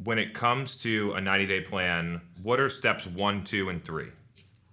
when it comes to a 90-day plan, what are steps 1, 2, and 3?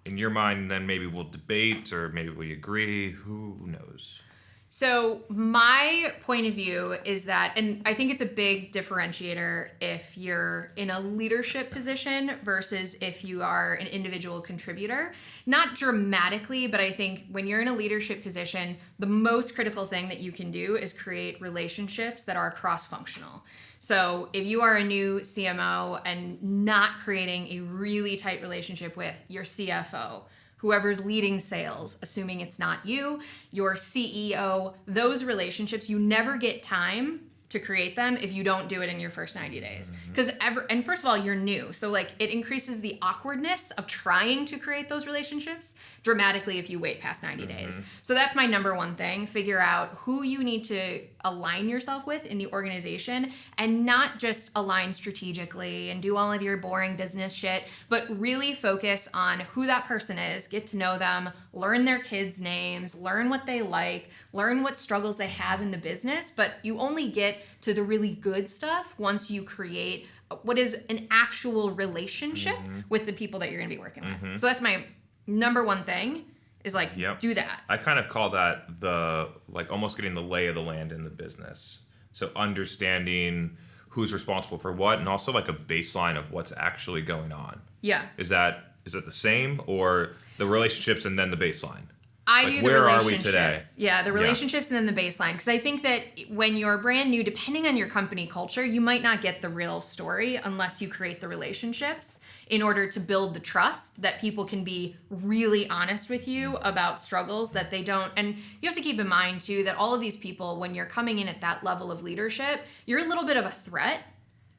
In your mind, then maybe we'll debate or maybe we agree. Who knows? So my point of view is that, and I think it's a big differentiator if you're in a leadership position versus if you are an individual contributor. Not dramatically, but I think when you're in a leadership position, the most critical thing that you can do is create relationships that are cross-functional. So if you are a new CMO and not creating a really tight relationship with your CFO, whoever's leading sales, assuming it's not you, your CEO, those relationships, you never get time to create them if you don't do it in your first 90 days. Because and first of all, you're new. So like it increases the awkwardness of trying to create those relationships dramatically if you wait past 90 days. So that's my number one thing. Figure out who you need to align yourself with in the organization and not just align strategically and do all of your boring business shit, but really focus on who that person is, get to know them, learn their kids' names, learn what they like, learn what struggles they have in the business. But you only get to the really good stuff once you create what is an actual relationship with the people that you're going to be working with. So that's my number one thing is like, do that. I kind of call that the, like almost getting the lay of the land in the business. So understanding who's responsible for what and also like a baseline of what's actually going on. Yeah. Is it the same or the relationships and then the baseline? I like, do the where relationships. Are we today? Yeah, the relationships and then the baseline. Because I think that when you're brand new, depending on your company culture, you might not get the real story unless you create the relationships in order to build the trust that people can be really honest with you about struggles that they don't. And you have to keep in mind, too, that all of these people, when you're coming in at that level of leadership, you're a little bit of a threat.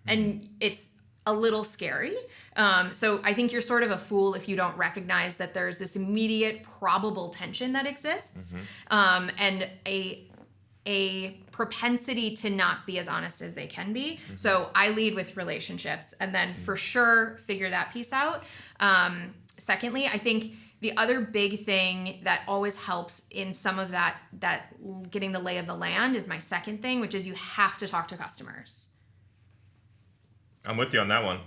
And it's a little scary. So I think you're sort of a fool if you don't recognize that there's this immediate probable tension that exists, and a propensity to not be as honest as they can be. So I lead with relationships and then for sure figure that piece out. Secondly, I think the other big thing that always helps in some of that getting the lay of the land is my second thing, which is you have to talk to customers. I'm with you on that one.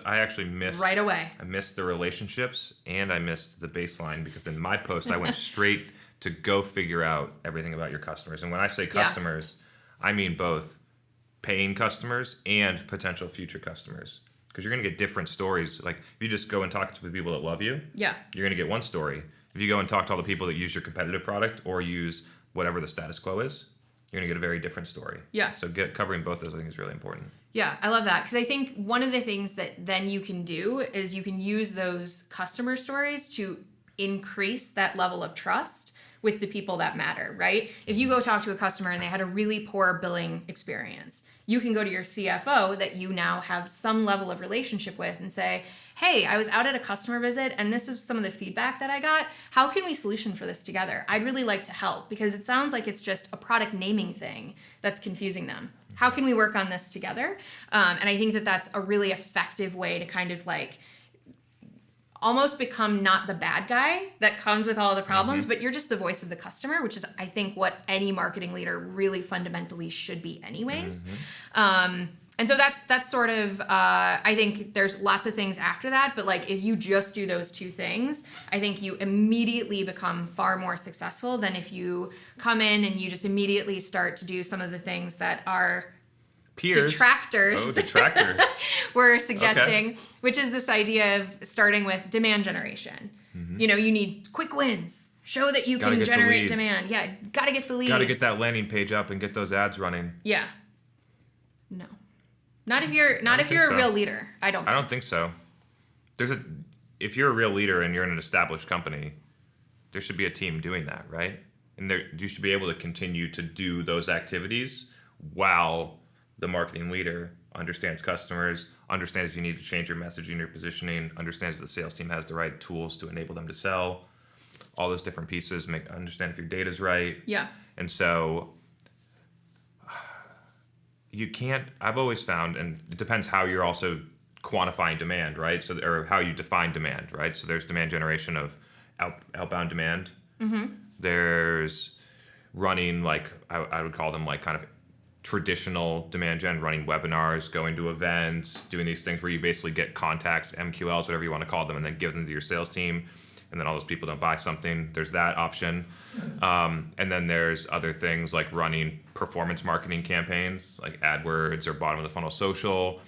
I actually missed right away. I missed the relationships and I missed the baseline because in my post I went straight to go figure out everything about your customers. And when I say customers, I mean both paying customers and potential future customers. Because you're going to get different stories. Like if you just go and talk to the people that love you, you're going to get one story. If you go and talk to all the people that use your competitive product or use whatever the status quo is, you're going to get a very different story. Yeah. So covering both those I think is really important. Yeah, I love that. Because I think one of the things that then you can do is you can use those customer stories to increase that level of trust with the people that matter, right? If you go talk to a customer and they had a really poor billing experience, you can go to your CFO that you now have some level of relationship with and say, hey, I was out at a customer visit and this is some of the feedback that I got. How can we solution for this together? I'd really like to help because it sounds like it's just a product naming thing that's confusing them. How can we work on this together? And I think that that's a really effective way to kind of like almost become not the bad guy that comes with all the problems, but you're just the voice of the customer, which is, I think, what any marketing leader really fundamentally should be anyways. And so that's sort of, I think there's lots of things after that, but like if you just do those two things, I think you immediately become far more successful than if you come in and you just immediately start to do some of the things that are detractors we're suggesting, which is this idea of starting with demand generation. You know, you need quick wins. Show that you can generate demand. Yeah, got to get the leads. Got to get that landing page up and get those ads running. Yeah. No. Not if you're a real leader. I don't think so. If you're a real leader and you're in an established company, there should be a team doing that, right? And you should be able to continue to do those activities while the marketing leader understands customers, understands if you need to change your messaging, your positioning, understands if the sales team has the right tools to enable them to sell, all those different pieces, understand if your data's right. Yeah. And so you can't, I've always found, and it depends how you're also quantifying demand, right? So, or how you define demand, right? So there's demand generation of outbound demand. There's running, like, I would call them like kind of traditional demand gen, running webinars, going to events, doing these things where you basically get contacts, MQLs, whatever you want to call them, and then give them to your sales team, and then all those people don't buy something. There's that option. And then there's other things like running performance marketing campaigns, like AdWords or bottom of the funnel social.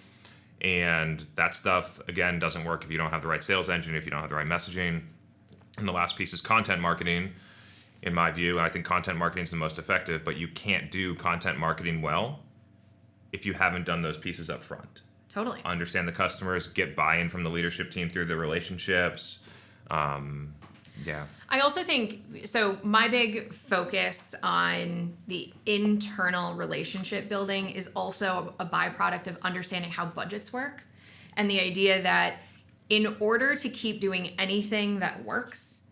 And that stuff, again, doesn't work if you don't have the right sales engine, if you don't have the right messaging. And the last piece is content marketing, in my view. I think content marketing is the most effective, but you can't do content marketing well if you haven't done those pieces up front. Totally. Understand the customers, get buy-in from the leadership team through the relationships. Yeah. I also think, so my big focus on the internal relationship building is also a byproduct of understanding how budgets work, and the idea that in order to keep doing anything that works,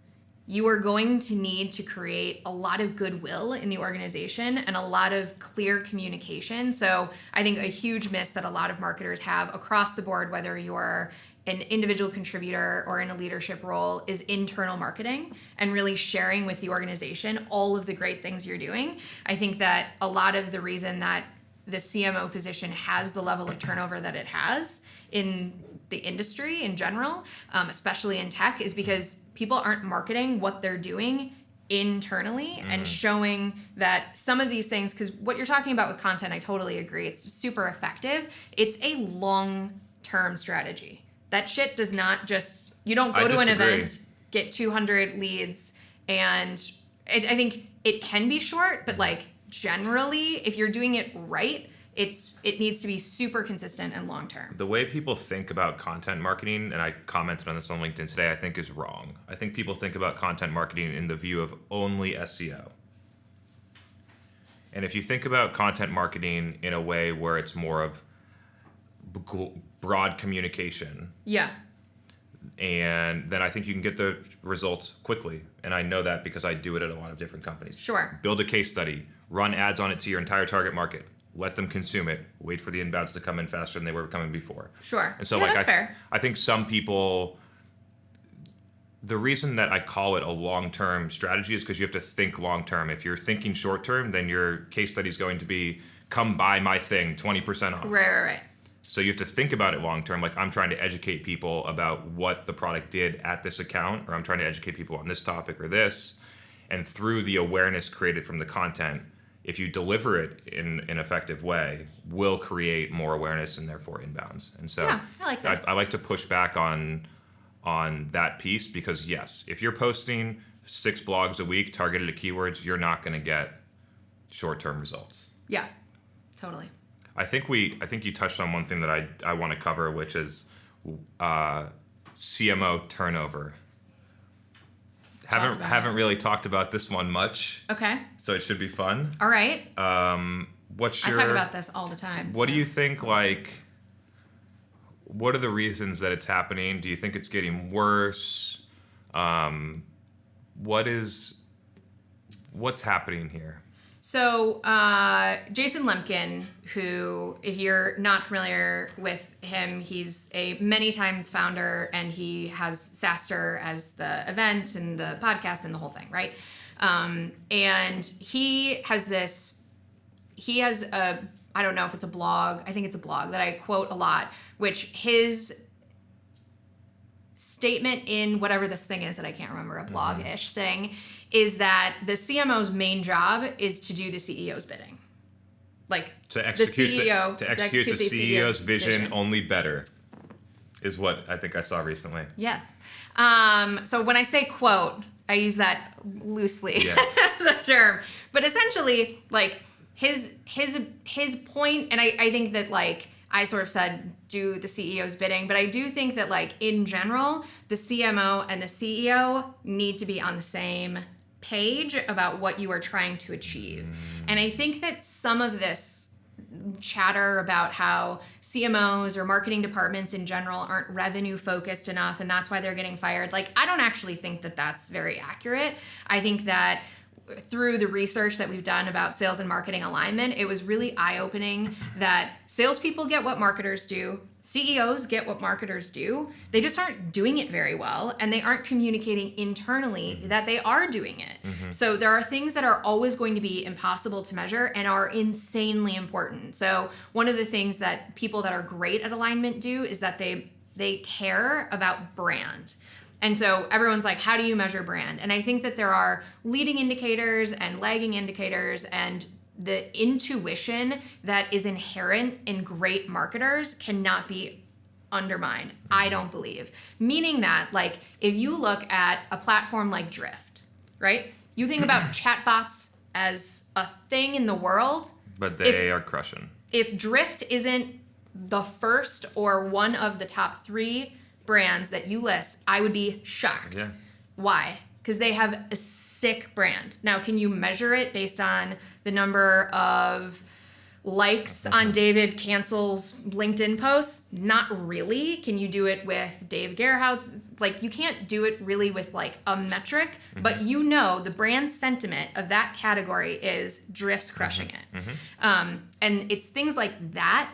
you are going to need to create a lot of goodwill in the organization and a lot of clear communication. So I think a huge miss that a lot of marketers have across the board, whether you're an individual contributor or in a leadership role, is internal marketing and really sharing with the organization all of the great things you're doing. I think that a lot of the reason that the CMO position has the level of turnover that it has in the industry in general, especially in tech, is because people aren't marketing what they're doing internally and showing that some of these things, because what you're talking about with content, I totally agree. It's super effective. It's a long-term strategy. That shit does not just, you don't go to an event, get 200 leads, and I think it can be short, but like generally, if you're doing it right, it needs to be super consistent and long-term. The way people think about content marketing, and I commented on this on LinkedIn today, I think is wrong. I think people think about content marketing in the view of only SEO. And if you think about content marketing in a way where it's more of broad communication, yeah, and then I think you can get the results quickly. And I know that because I do it at a lot of different companies. Sure. Build a case study, run ads on it to your entire target market, let them consume it, wait for the inbounds to come in faster than they were coming before. Sure. And so yeah, that's fair. I think some people, the reason that I call it a long-term strategy is because you have to think long-term. If you're thinking short-term, then your case study is going to be, come buy my thing, 20% off. Right. So you have to think about it long-term. Like, I'm trying to educate people about what the product did at this account, or I'm trying to educate people on this topic or this. And through the awareness created from the content, if you deliver it in an effective way, will create more awareness and therefore inbounds. And so yeah, I like this. I like to push back on that piece, because yes, if you're posting 6 blogs a week targeted at keywords, you're not going to get short-term results. Yeah, totally. I think you touched on one thing that I want to cover, which is CMO turnover. Haven't really talked about this one much. Okay. So it should be fun. All right. I talk about this all the time. What do you think, like, what are the reasons that it's happening? Do you think it's getting worse? What's happening here? So Jason Lumpkin, who, if you're not familiar with him, he's a many times founder, and he has SaaStr as the event and the podcast and the whole thing, right? And he has I don't know if it's a blog, I think it's a blog that I quote a lot, which his statement in whatever this thing is that I can't remember, a blog-ish thing, is that the CMO's main job is to do the CEO's bidding. Like, to execute the CEO, the CEO's vision only better, is what I think I saw recently. Yeah. So when I say quote, I use that loosely as a term. But essentially, like, his point, and I think that, like, I sort of said do the CEO's bidding, but I do think that, like, in general, the CMO and the CEO need to be on the same page about what you are trying to achieve. And I think that some of this chatter about how CMOs or marketing departments in general aren't revenue focused enough, and that's why they're getting fired, like, I don't actually think that that's very accurate. I think that through the research that we've done about sales and marketing alignment, it was really eye-opening that salespeople get what marketers do, CEOs get what marketers do. They just aren't doing it very well, and they aren't communicating internally that they are doing it. So there are things that are always going to be impossible to measure and are insanely important. So one of the things that people that are great at alignment do is that they care about brand. And so everyone's like, how do you measure brand? And I think that there are leading indicators and lagging indicators, and the intuition that is inherent in great marketers cannot be undermined, I don't believe. Meaning that, like, if you look at a platform like Drift, right? You think about chatbots as a thing in the world. But they are crushing. If Drift isn't the first or one of the top 3 brands that you list, I would be shocked. Yeah. Why? Because they have a sick brand. Now, can you measure it based on the number of likes on David Cancel's LinkedIn posts? Not really. Can you do it with Dave Gerhardt? Like, you can't do it really with like a metric, but you know the brand sentiment of that category is Drift's crushing it. And it's things like that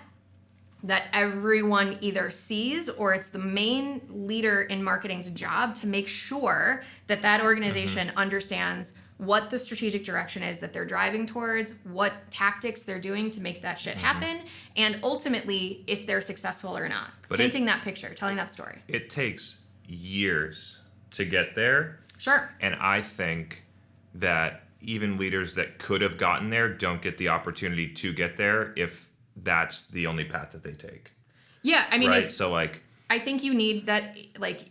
everyone either sees, or it's the main leader in marketing's job to make sure that that organization understands what the strategic direction is that they're driving towards, what tactics they're doing to make that shit happen, and ultimately if they're successful or not. But painting that picture, telling that story. It takes years to get there. Sure. And I think that even leaders that could have gotten there don't get the opportunity to get there if that's the only path that they take. Yeah, I mean, right? So like, I think you need that, like,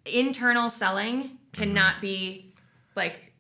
internal selling cannot be like,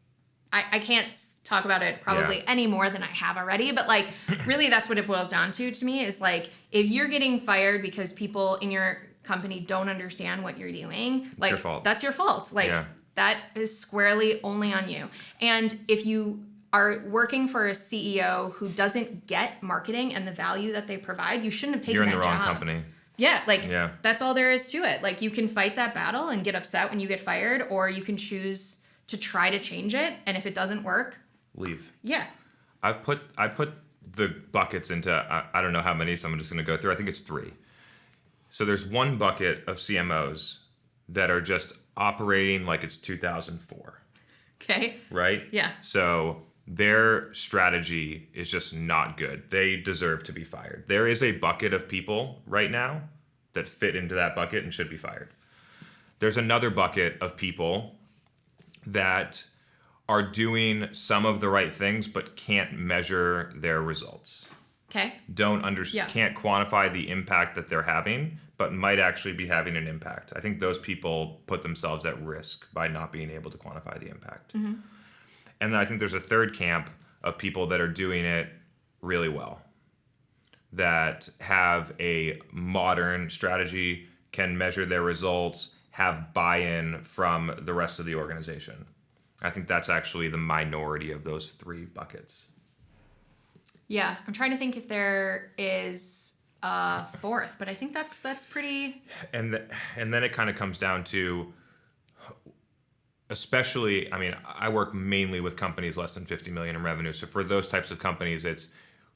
I can't talk about it probably any more than I have already, but like, really that's what it boils down to me is like, if you're getting fired because people in your company don't understand what you're doing, like, your fault. That's your fault. Like, that is squarely only on you. And if you are working for a CEO who doesn't get marketing and the value that they provide, you shouldn't have taken that job. You're in the wrong company. Yeah, like, that's all there is to it. Like, you can fight that battle and get upset when you get fired, or you can choose to try to change it, and if it doesn't work, leave. Yeah. I put the buckets into, I don't know how many, so I'm just going to go through. I think it's 3. So there's one bucket of CMOs that are just operating like it's 2004. Okay. Right? Yeah. So their strategy is just not good. They deserve to be fired. There is a bucket of people right now that fit into that bucket and should be fired. There's another bucket of people that are doing some of the right things but can't measure their results. Okay. Can't quantify the impact that they're having, but might actually be having an impact. I think those people put themselves at risk by not being able to quantify the impact. Mm-hmm. And then I think there's a third camp of people that are doing it really well, that have a modern strategy, can measure their results, have buy-in from the rest of the organization. I think that's actually the minority of those 3 buckets. Yeah, I'm trying to think if there is a fourth, but I think that's pretty. And then it kind of comes down to, especially, I mean, I work mainly with companies less than 50 million in revenue. So for those types of companies, it's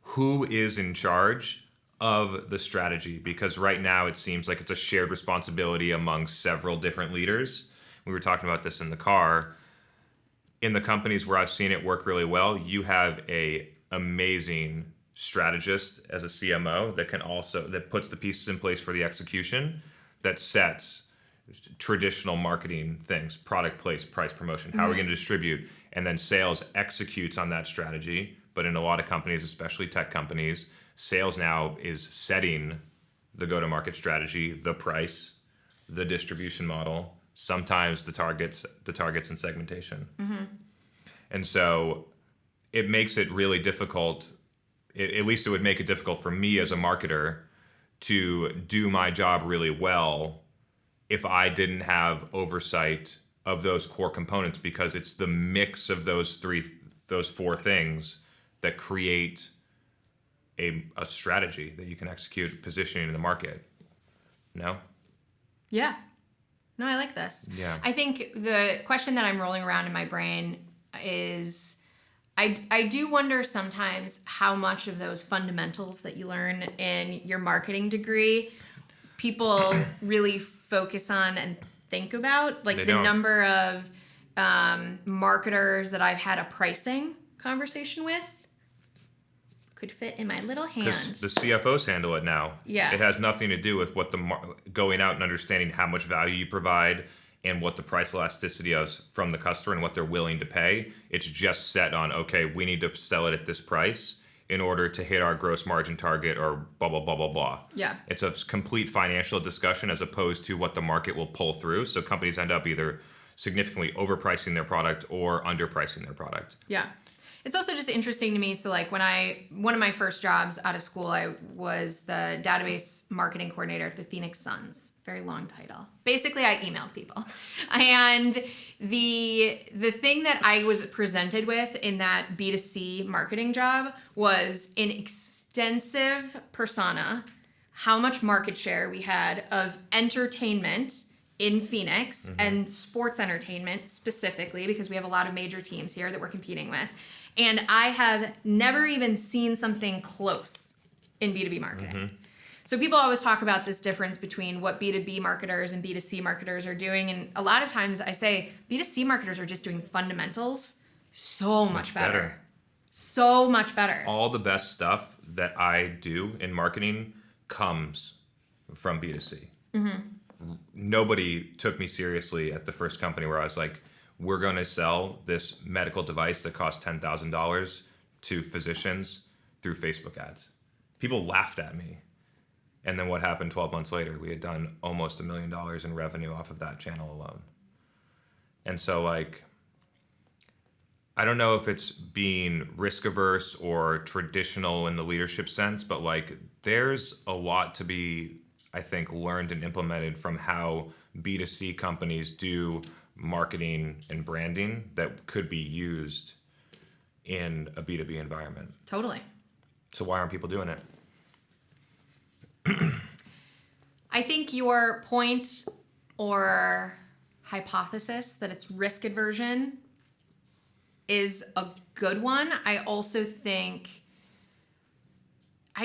who is in charge of the strategy, because right now it seems like it's a shared responsibility among several different leaders. We were talking about this in the car. In the companies where I've seen it work really well, you have a amazing strategist as a CMO that puts the pieces in place for the execution, that sets traditional marketing things, product, place, price, promotion, how are we going to distribute, and then sales executes on that strategy. But in a lot of companies, especially tech companies, sales now is setting the go-to-market strategy, the price, the distribution model, sometimes the targets and segmentation. And so it makes it really difficult. At least it would make it difficult for me as a marketer to do my job really well if I didn't have oversight of those core components, because it's the mix of those 4 things that create a strategy that you can execute, positioning in the market. No? Yeah. No, I like this. Yeah. I think the question that I'm rolling around in my brain is I do wonder sometimes how much of those fundamentals that you learn in your marketing degree people really focus on and think about. Like the number of marketers that I've had a pricing conversation with could fit in my little hand. Because the CFOs handle it now. Yeah. It has nothing to do with what going out and understanding how much value you provide and what the price elasticity is from the customer and what they're willing to pay. It's just set on, okay, we need to sell it at this price in order to hit our gross margin target or blah, blah, blah, blah, blah. Yeah. It's a complete financial discussion as opposed to what the market will pull through. So companies end up either significantly overpricing their product or underpricing their product. Yeah. It's also just interesting to me. So like one of my first jobs out of school, I was the database marketing coordinator at the Phoenix Suns. Very long title. Basically, I emailed people. And the thing that I was presented with in that B2C marketing job was an extensive persona, how much market share we had of entertainment in Phoenix and sports entertainment specifically, because we have a lot of major teams here that we're competing with. And I have never even seen something close in B2B marketing. So people always talk about this difference between what B2B marketers and B2C marketers are doing. And a lot of times I say B2C marketers are just doing fundamentals so much better. So much better. All the best stuff that I do in marketing comes from B2C. Nobody took me seriously at the first company where I was like, we're going to sell this medical device that costs $10,000 to physicians through Facebook ads. People laughed at me. And then what happened 12 months later? We had done almost $1 million in revenue off of that channel alone. And so like, I don't know if it's being risk averse or traditional in the leadership sense, but like there's a lot to be, I think, learned and implemented from how B2C companies do marketing and branding that could be used in a B2B environment. Totally. So why aren't people doing it? I think your point or hypothesis that it's risk aversion is a good one. I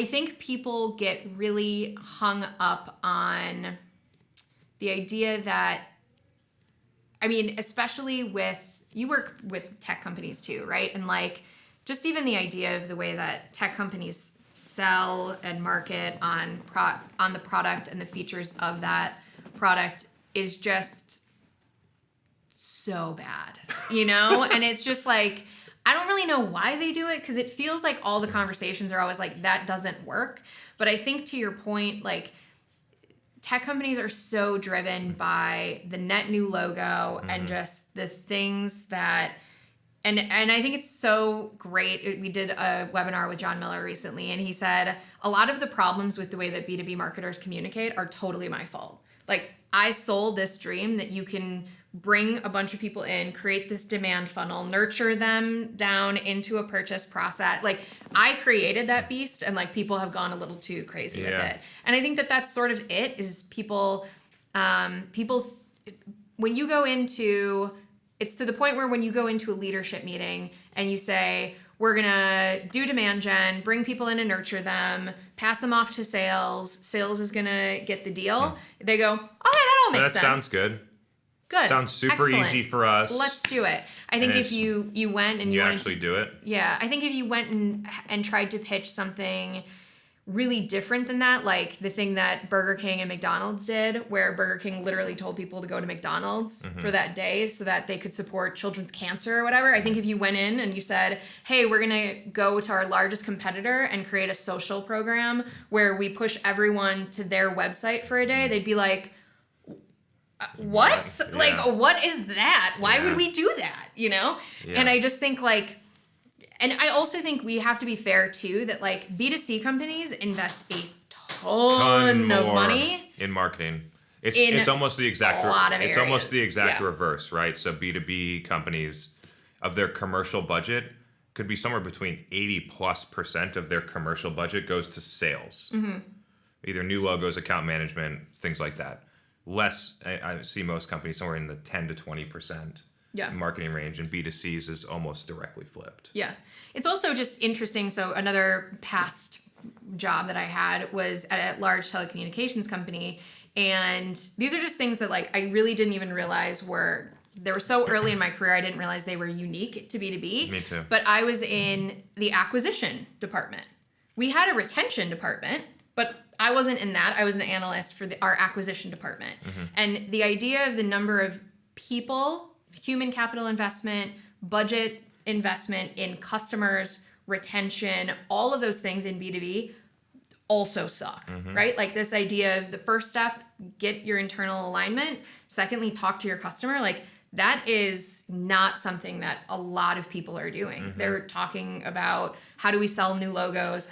think people get really hung up on the idea that, I mean, especially you work with tech companies too, right? And like, just even the idea of the way that tech companies sell and market on the product and the features of that product is just so bad, you know? And it's just like, I don't really know why they do it, because it feels like all the conversations are always like, that doesn't work. But I think to your point, like, tech companies are so driven by the net new logo and just the things that, and I think it's so great. We did a webinar with John Miller recently, and he said, a lot of the problems with the way that B2B marketers communicate are totally my fault. Like, I sold this dream that you can bring a bunch of people in, create this demand funnel, nurture them down into a purchase process. Like, I created that beast, and like people have gone a little too crazy with it. And I think that that's sort of it, is people, when you go into, it's to the point where when you go into a leadership meeting and you say, we're going to do demand gen, bring people in and nurture them, pass them off to sales. Sales is going to get the deal. They go, oh, yeah, that all makes sense. That sounds good. Good. Sounds super Excellent. Easy for us. Let's do it. I think if you went and you wanted actually to do it. Yeah, I think if you went and tried to pitch something really different than that, like the thing that Burger King and McDonald's did, where Burger King literally told people to go to McDonald's for that day so that they could support children's cancer or whatever. I think if you went in and you said, hey, we're going to go to our largest competitor and create a social program where we push everyone to their website for a day, they'd be like, what? Yeah. Like, what is that? Why would we do that? You know? Yeah. And I just think like, and I also think we have to be fair too, that like B2C companies invest a ton of money in marketing. It's almost the exact areas. Almost the exact reverse, right? So B2B companies, of their commercial budget, could be somewhere between 80+% of their commercial budget goes to sales. Either new logos, account management, things like that. Less, I see most companies somewhere in the 10 to 20% marketing range, and B2C's is almost directly flipped. Yeah. It's also just interesting. So another past job that I had was at a large telecommunications company. And these are just things that like I really didn't even realize they were so early in my career, I didn't realize they were unique to B2B. Me too. But I was in the acquisition department. We had a retention department, but I wasn't in that. I was an analyst for our acquisition department. And the idea of the number of people, human capital investment, budget investment in customers, retention, all of those things in B2B also suck, right? Like this idea of the first step, get your internal alignment. Secondly, talk to your customer. Like that is not something that a lot of people are doing. They're talking about how do we sell new logos?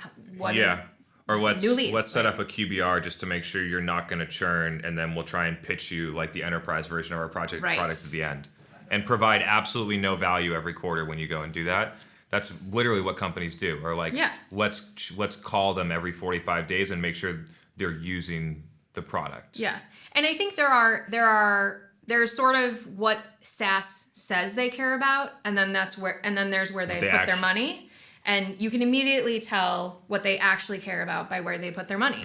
Or new leads, let's set up a QBR just to make sure you're not going to churn, and then we'll try and pitch you like the enterprise version of our product at the end, and provide absolutely no value every quarter when you go and do that. That's literally what companies do. Or like, let's call them every 45 days and make sure they're using the product. Yeah, and I think there's sort of what SaaS says they care about, and then there's where they put their money. And you can immediately tell what they actually care about by where they put their money.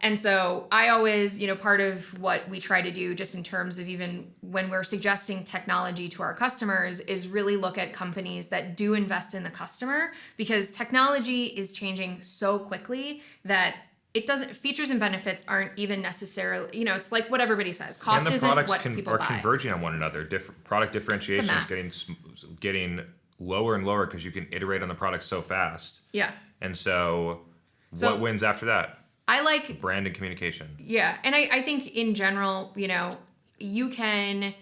And so I always, part of what we try to do just in terms of even when we're suggesting technology to our customers is really look at companies that do invest in the customer, because technology is changing so quickly that features and benefits aren't even necessarily, it's like what everybody says. Cost isn't what people buy. Are converging on one another. Product differentiation is getting lower and lower because you can iterate on the product so fast. Yeah. And so what wins after that? I like brand and communication. Yeah. And I think in general, you can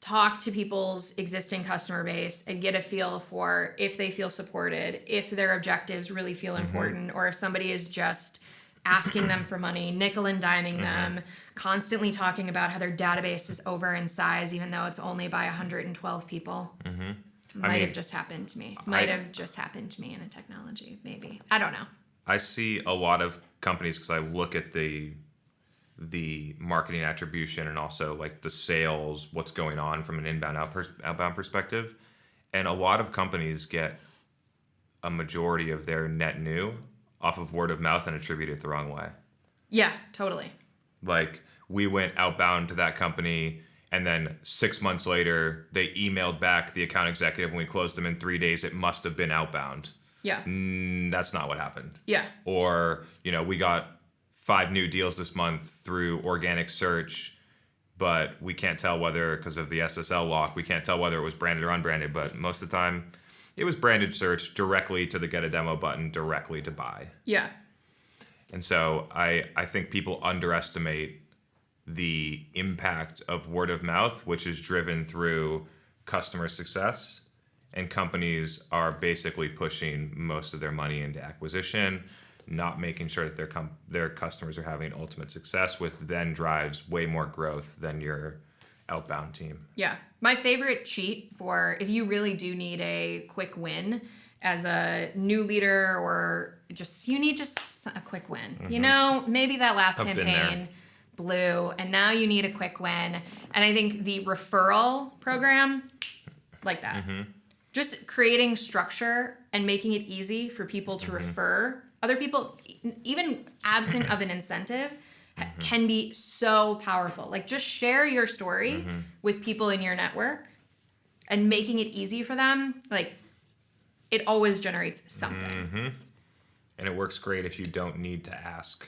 talk to people's existing customer base and get a feel for if they feel supported, if their objectives really feel important, or if somebody is just asking them for money, nickel and diming them, constantly talking about how their database is over in size, even though it's only by 112 people. Might have just happened to me. Might have just happened to me in a technology, maybe. I don't know. I see a lot of companies because I look at the marketing attribution and also like the sales, what's going on from an inbound outbound perspective. And a lot of companies get a majority of their net new off of word of mouth and attribute it the wrong way. Yeah, totally. Like we went outbound to that company, and then 6 months later, they emailed back the account executive when we closed them in 3 days. It must have been outbound. Yeah. That's not what happened. Yeah. Or, we got 5 new deals this month through organic search, but we can't tell whether, because of the SSL lock, we can't tell whether it was branded or unbranded. But most of the time, it was branded search directly to the get a demo button, directly to buy. Yeah. And so I think people underestimate the impact of word of mouth, which is driven through customer success, and companies are basically pushing most of their money into acquisition, not making sure that their customers are having ultimate success, which then drives way more growth than your outbound team. Yeah. My favorite cheat for if you really do need a quick win as a new leader, or you need just a quick win. Maybe that last campaign blew, and now you need a quick win. And I think the referral program, like that, just creating structure and making it easy for people to refer other people, even absent of an incentive, can be so powerful. Like just share your story with people in your network and making it easy for them. Like it always generates something. And it works great if you don't need to ask.